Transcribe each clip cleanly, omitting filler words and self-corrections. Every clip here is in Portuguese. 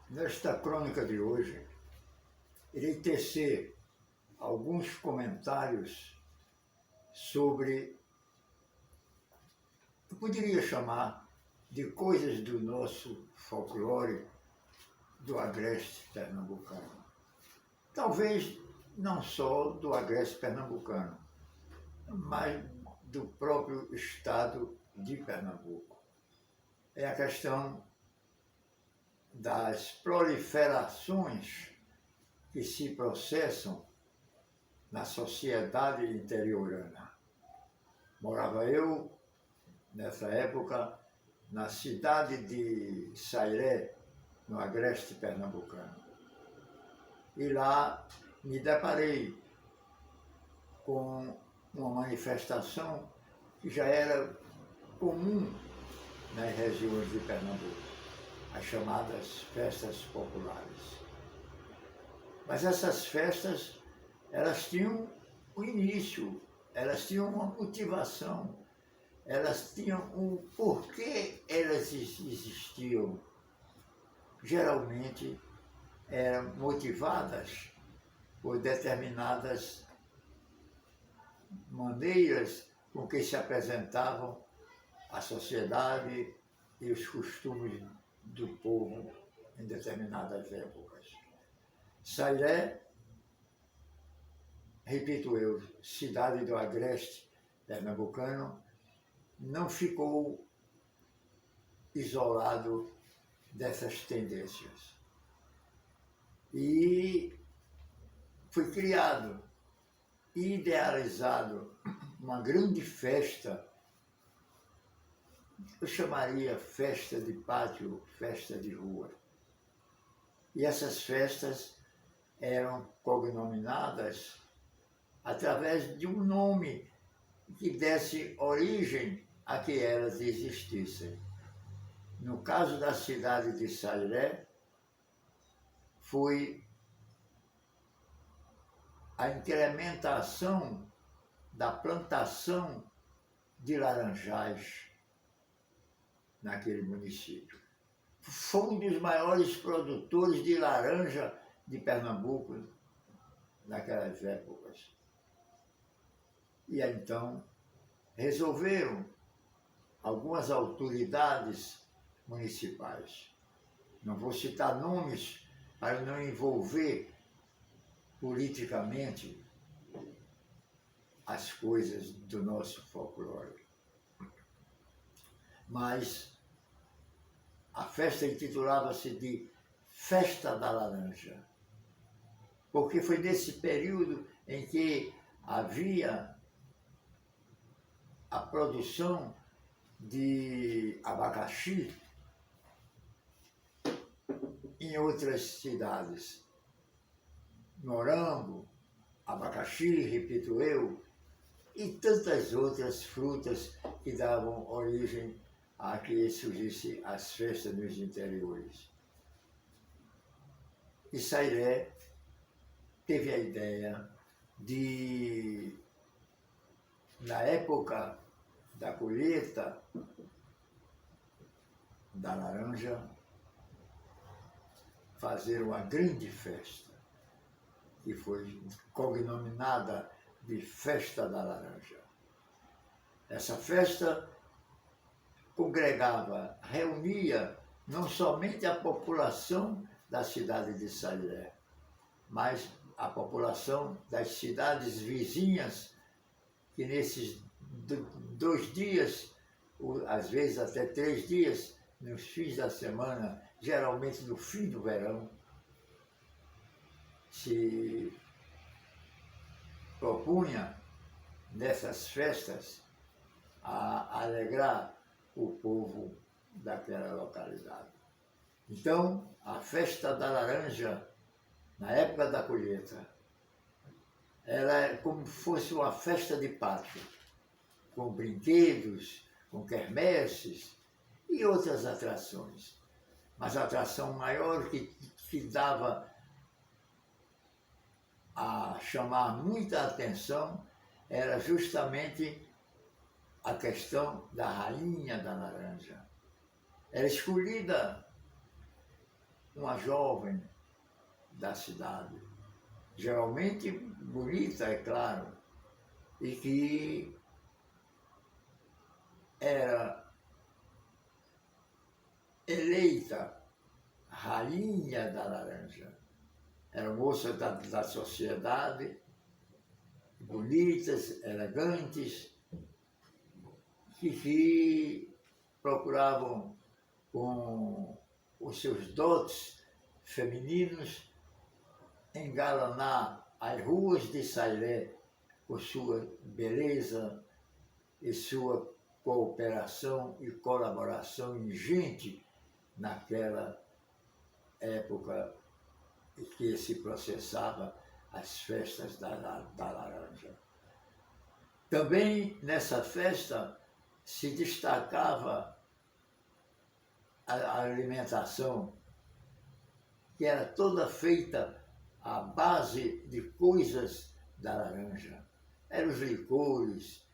Nesta crônica de hoje, irei tecer alguns comentários sobre, eu poderia chamar de coisas do nosso folclore do agreste pernambucano. Talvez não só do agreste pernambucano, mas do próprio estado de Pernambuco. É a questão das proliferações que se processam na sociedade interiorana. Morava eu, nessa época, na cidade de Sairé, no agreste pernambucano. E lá me deparei com uma manifestação que já era comum nas regiões de Pernambuco, as chamadas festas populares. Mas essas festas, elas tinham um início, elas tinham uma motivação, elas tinham um porquê elas existiam. Geralmente eram motivadas por determinadas maneiras com que se apresentavam a sociedade e os costumes do povo em determinadas épocas. Sairé, repito eu, cidade do agreste pernambucano, não ficou isolado dessas tendências. E foi criado, idealizado, uma grande festa, eu chamaria festa de pátio, festa de rua. E essas festas eram cognominadas através de um nome que desse origem a que elas existissem. No caso da cidade de Sairé, foi a incrementação da plantação de laranjais naquele município. Foi um dos maiores produtores de laranja de Pernambuco naquelas épocas. E então resolveram algumas autoridades municipais, não vou citar nomes para não envolver politicamente as coisas do nosso folclore. Mas a festa intitulava-se de Festa da Laranja, porque foi nesse período em que havia a produção de abacaxi em outras cidades. Morango, abacaxi, repito eu, e tantas outras frutas que davam origem a que surgissem as festas nos interiores. E Sairé teve a ideia de, na época da colheita da laranja, fazer uma grande festa, que foi cognominada de Festa da Laranja. Essa festa congregava, reunia não somente a população da cidade de Sairé, mas a população das cidades vizinhas, que nesses 2 dias, às vezes até 3 dias, nos fins da semana, geralmente no fim do verão, se propunha nessas festas a alegrar o povo daquela localidade. Então, a festa da laranja, na época da colheita, ela é como se fosse uma festa de pátio, com brinquedos, com quermesses e outras atrações. Mas a atração maior que dava a chamar muita atenção era justamente a questão da rainha da laranja. Era escolhida uma jovem da cidade, geralmente bonita, é claro, e que era eleita rainha da laranja. Eram moças da sociedade, bonitas, elegantes, que procuravam, com os seus dotes femininos, engalanar as ruas de Sairé por sua beleza e sua cooperação e colaboração ingente naquela época que se processava as festas da laranja. Também nessa festa se destacava a alimentação, que era toda feita à base de coisas da laranja. Eram os licores,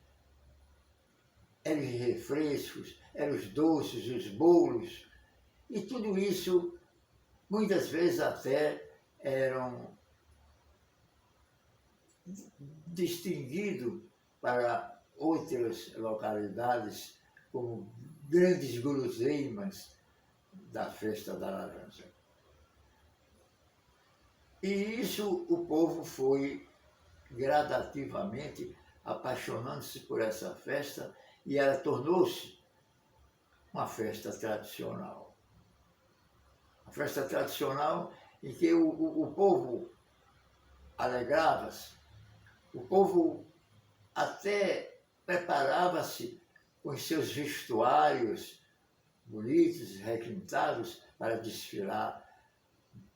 eram os refrescos, eram os doces, os bolos, e tudo isso, muitas vezes até, eram distinguidos para outras localidades como grandes guloseimas da festa da laranja. E isso o povo foi gradativamente apaixonando-se por essa festa, e ela tornou-se uma festa tradicional. A festa tradicional em que o povo alegrava-se, o povo até preparava-se com os seus vestuários bonitos, requintados, para desfilar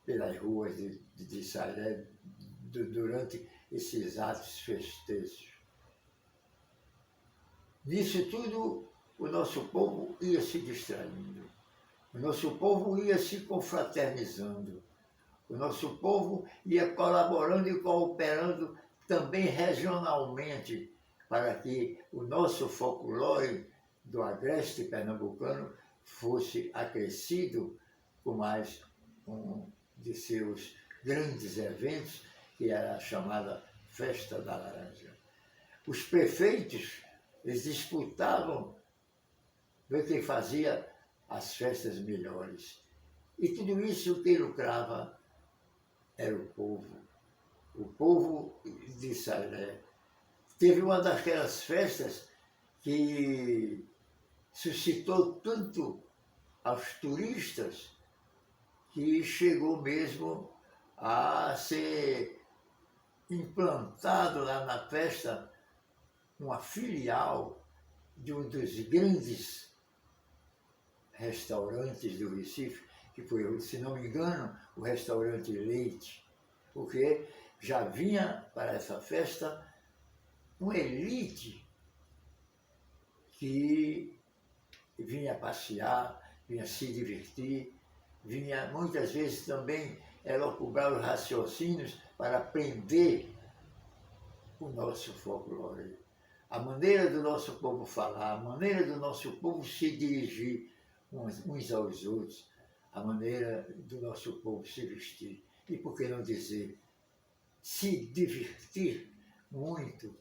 pelas ruas de Sairé durante esses atos festejos. Nisso tudo, o nosso povo ia se distraindo, o nosso povo ia se confraternizando, o nosso povo ia colaborando e cooperando também regionalmente para que o nosso folclore do agreste pernambucano fosse acrescido com mais um de seus grandes eventos, que era a chamada Festa da Laranja. Os prefeitos, eles disputavam ver quem fazia as festas melhores. E tudo isso quem lucrava era o povo. O povo de Sairé. Teve uma daquelas festas que suscitou tanto aos turistas que chegou mesmo a ser implantado lá na festa uma filial de um dos grandes restaurantes do Recife, que foi, se não me engano, o restaurante Leite, porque já vinha para essa festa uma elite que vinha passear, vinha se divertir, vinha muitas vezes também elocubrar os raciocínios para aprender o nosso folclore. A maneira do nosso povo falar, a maneira do nosso povo se dirigir uns aos outros, a maneira do nosso povo se vestir. E por que não dizer, se divertir muito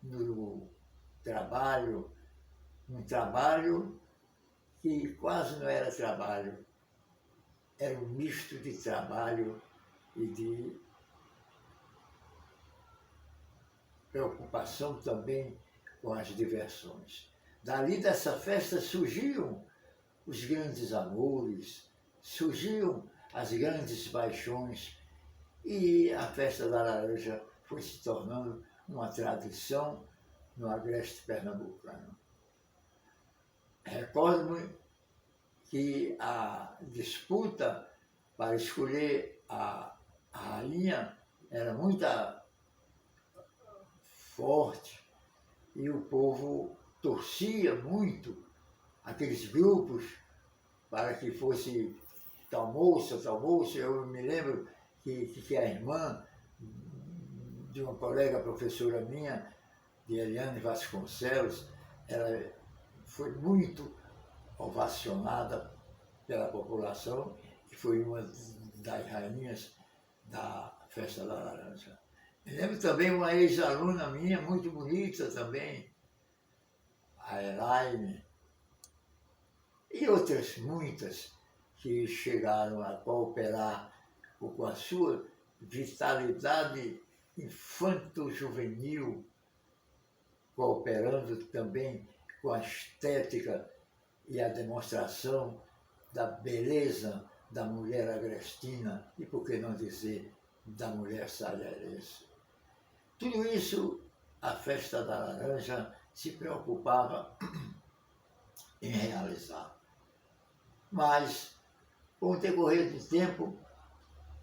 no trabalho, um trabalho que quase não era trabalho, era um misto de trabalho e de preocupação também com as diversões. Dali dessa festa surgiam os grandes amores, surgiam as grandes paixões, e a festa da laranja foi se tornando uma tradição no agreste pernambucano. Recordo-me que a disputa para escolher a rainha era muito forte, e o povo torcia muito aqueles grupos para que fosse tal moça. Eu me lembro que a irmã de uma colega professora minha, de Eliane Vasconcelos, ela foi muito ovacionada pela população, que foi uma das rainhas da Festa da Laranja. Me lembro também uma ex-aluna minha, muito bonita também, a Elaine, e outras muitas que chegaram a cooperar com a sua vitalidade infanto-juvenil, cooperando também com a estética e a demonstração da beleza da mulher agrestina e, por que não dizer, da mulher salharense. Tudo isso a Festa da Laranja se preocupava em realizar. Mas, com o decorrer do tempo,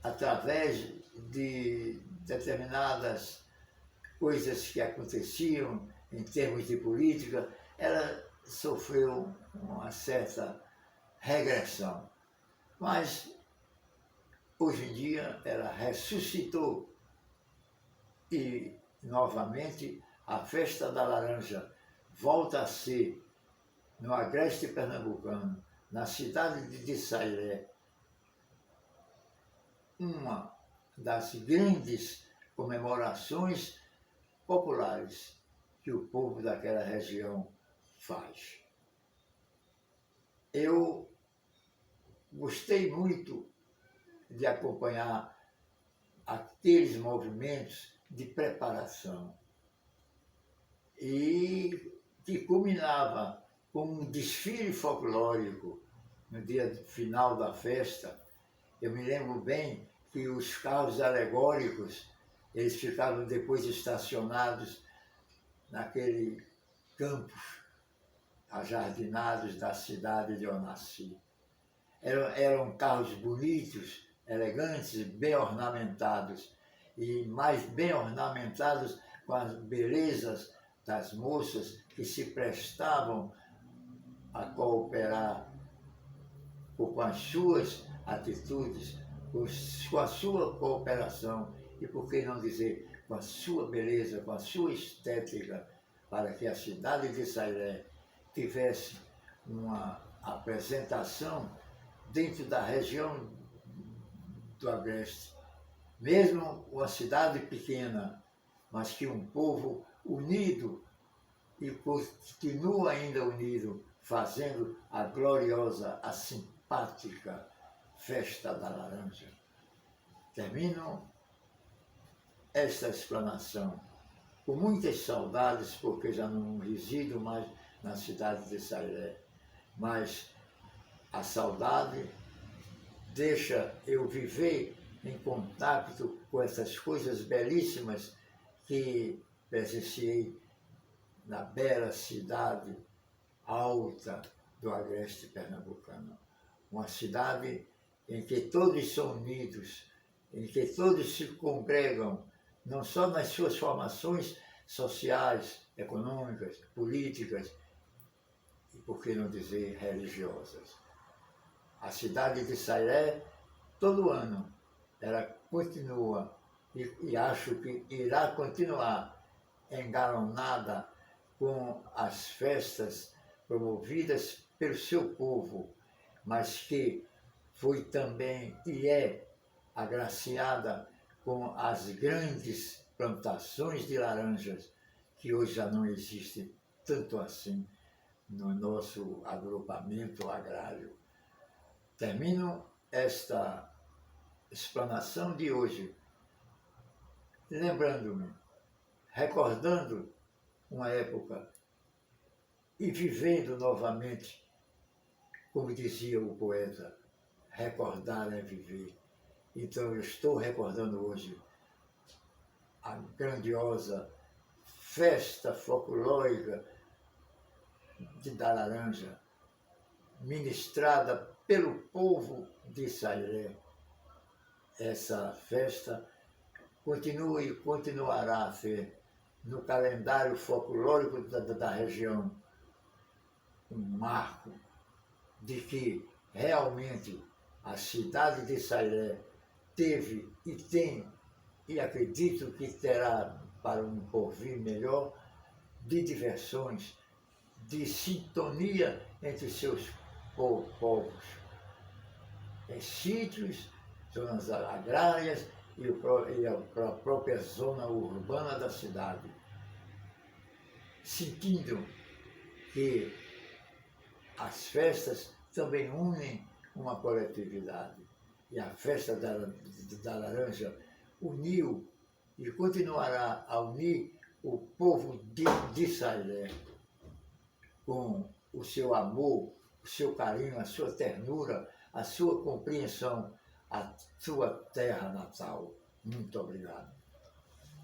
através de determinadas coisas que aconteciam em termos de política, ela sofreu uma certa regressão. Mas, hoje em dia, ela ressuscitou e, novamente, a Festa da Laranja volta a ser, no agreste pernambucano, na cidade de Sairé, uma das grandes comemorações populares que o povo daquela região faz. Eu gostei muito de acompanhar aqueles movimentos de preparação e que culminava com um desfile folclórico no dia final da festa. Eu me lembro bem que os carros alegóricos, eles ficavam depois estacionados naquele campos ajardinados da cidade de Onassi. Eram carros bonitos, elegantes, bem ornamentados, e mais bem ornamentados com as belezas das moças que se prestavam a cooperar com as suas atitudes, com a sua cooperação e, por que não dizer, com a sua beleza, com a sua estética, para que a cidade de Sairé tivesse uma apresentação dentro da região do Agreste. Mesmo uma cidade pequena, mas que um povo unido e continua ainda unido, fazendo a gloriosa, a simpática Festa da Laranja. Termino esta explanação com muitas saudades, porque já não resido mais na cidade de Sairé, mas a saudade deixa eu viver em contato com essas coisas belíssimas que presenciei na bela cidade alta do agreste pernambucano. Uma cidade em que todos são unidos, em que todos se congregam, não só nas suas formações sociais, econômicas, políticas e, por que não dizer, religiosas. A cidade de Sairé, todo ano, ela continua e acho que irá continuar engalonada com as festas promovidas pelo seu povo, mas que foi também e é agraciada com as grandes plantações de laranjas, que hoje já não existem tanto assim no nosso agrupamento agrário. Termino esta explanação de hoje lembrando-me, recordando uma época e vivendo novamente, como dizia o poeta, recordar é viver. Então eu estou recordando hoje a grandiosa festa folclórica da Laranja, ministrada pelo povo de Sairé. Essa festa continua e continuará a ser, no calendário folclórico da região, um marco de que realmente a cidade de Sairé teve e tem, e acredito que terá para um porvir melhor, de diversões, de sintonia entre seus povos, sítios, zonas agrárias e a própria zona urbana da cidade, sentindo que as festas também unem uma coletividade. E a festa da laranja uniu e continuará a unir o povo de Salé com o seu amor, o seu carinho, a sua ternura, a sua compreensão, a sua terra natal. Muito obrigado.